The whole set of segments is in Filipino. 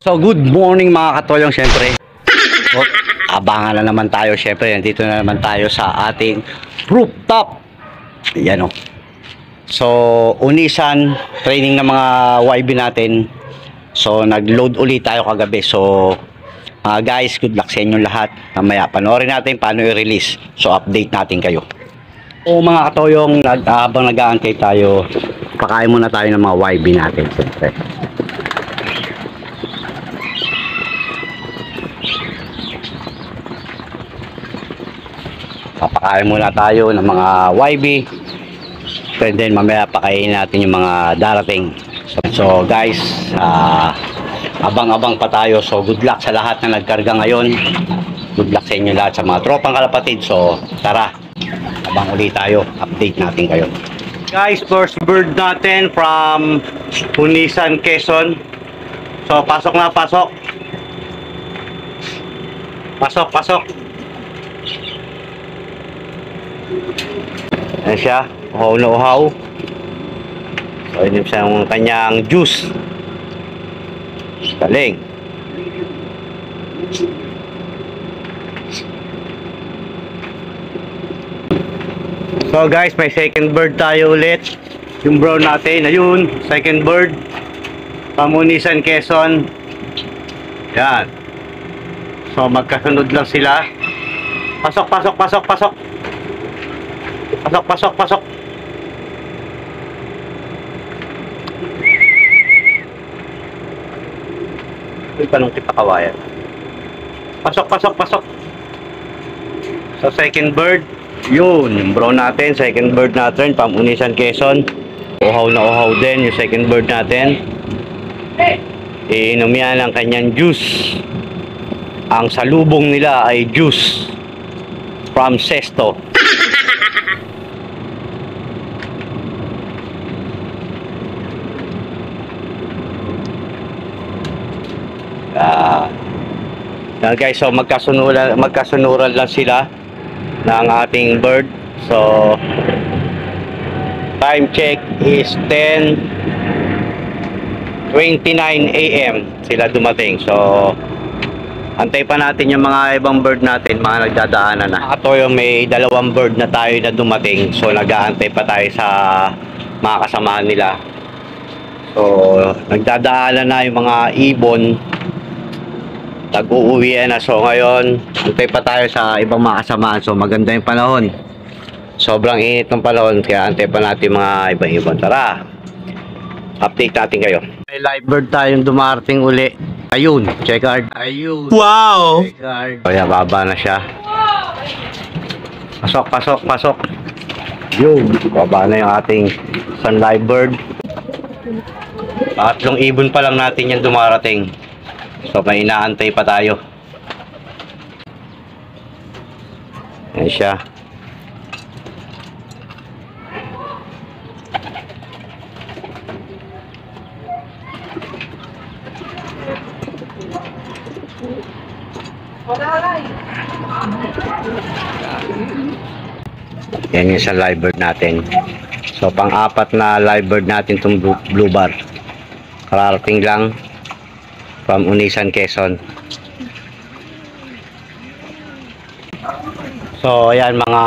So good morning mga katoyong, syempre. Oh, abangan na naman tayo, syempre. Nandito na naman tayo sa ating rooftop. Yan o. So unisan training ng mga YB natin. So nag-load ulit tayo kagabi. So guys, good luck sa inyo lahat. Mamaya panoorin natin paano i-release. So update natin kayo. O mga katoyong, habang nag-aantay tayo, pakain muna tayo ng mga YB natin, syempre. Papakain muna tayo ng mga YB, and then mamaya pakainin natin yung mga darating. So guys, abang-abang pa tayo. So good luck sa lahat na nagkarga ngayon. Good luck sa inyo lahat, sa mga tropang kalapatid. So tara, abang ulit tayo, update natin kayo. Guys, first bird natin from Unisan, Quezon. So pasok na, pasok. Pasok. Ayan siya, uhaw na uhaw. So inim siya yung kanyang juice. Galing. So guys, may second bird tayo ulit. Yung brown natin, ayun, second bird Pamunisan, Quezon. Yan. So magkasunod lang sila. Pasok. Uy, panong kita kawayan. Pasok. So second bird, yun, yung brown natin, second bird natin, Pamunisan, Quezon. Uhaw na uhaw din yung second bird natin. Iinom yan ang kanyang juice. Ang salubong nila ay juice from Sesto. Yan guys, so magkasunuran lang sila ng ating bird. So time check is 10:29 AM sila dumating. So antay pa natin yung mga ibang bird natin, mga nagdadaanan na. Ito yung may dalawang bird na tayo na dumating. So nag-aantay pa tayo sa mga kasamahan nila. So nagdadaanan na yung mga ibon, tag-uuwian na. So ngayon, antay pa tayo sa ibang mga kasamahan. So maganda yung panahon. Sobrang init ng panahon, kaya antay pa natin mga ibang-ibon. Tara, update natin kayo. May live bird tayong dumarating uli. Ayun, checkered. Ayun. Wow! Checkered. So yan, baba na siya. Pasok. Yun, baba na yung ating sun live bird. Tatlong ibon pa lang natin yan dumarating. So may inaantay pa tayo. Yan siya. Yan yung sa live bird natin. So pang-apat na live bird natin itong blue bar. Kararating lang from Unisan, Quezon. So ayan mga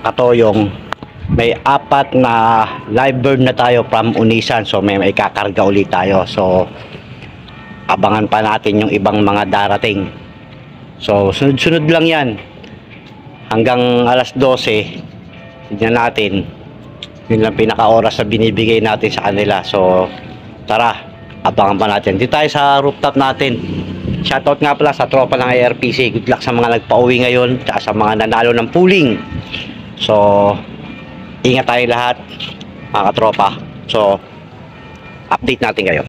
katoyong, may apat na live bird na tayo from Unisan. So may kakarga ulit tayo. So abangan pa natin yung ibang mga darating. So sunod-sunod lang yan hanggang alas 12. Tignan natin, yun lang pinaka oras na binibigay natin sa kanila. So tara, abangan pa natin. Dito tayo sa rooftop natin. Shoutout nga pala sa tropa ng ARPC. Good luck sa mga nagpa-uwi ngayon, at sa mga nanalo ng pooling. So ingat tayo lahat mga katropa. So update natin kayo.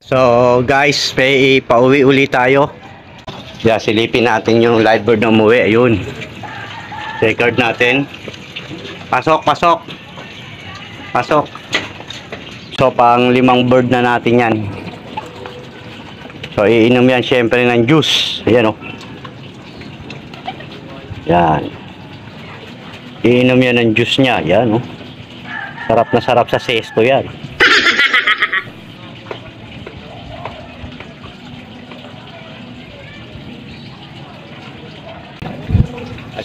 So guys, may pauwi ulit tayo. Yeah, silipin natin yung live bird na umuwi. Ayun, record natin. Pasok. So pang limang bird na natin yan. So iinom yan syempre ng juice. Ayan o. Yan. Iinom yan ng juice niya. Yan o. Sarap na sarap sa sesto yan.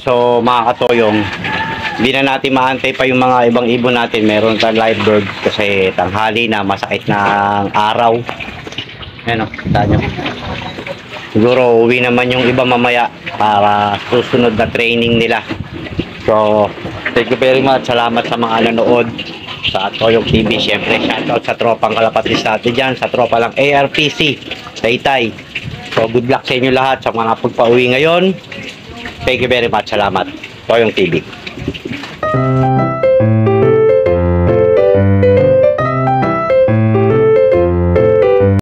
So mga katoyong, hindi na natin maantay pa yung mga ibang ibon natin. Meron tayong live bird kasi tanghali na, masakit na ang araw. Ayan o, kita nyo. Siguro uwi naman yung iba mamaya para susunod na training nila. So, thank you very much. Salamat sa mga nanood sa Toyong TV. Siyempre, shoutout sa tropang kalapatis natin dyan, sa tropa lang ARPC, Taytay. So, good luck sa inyo lahat sa mga pagpa-uwi ngayon. Thank you very much. Salamat. Toyong TV.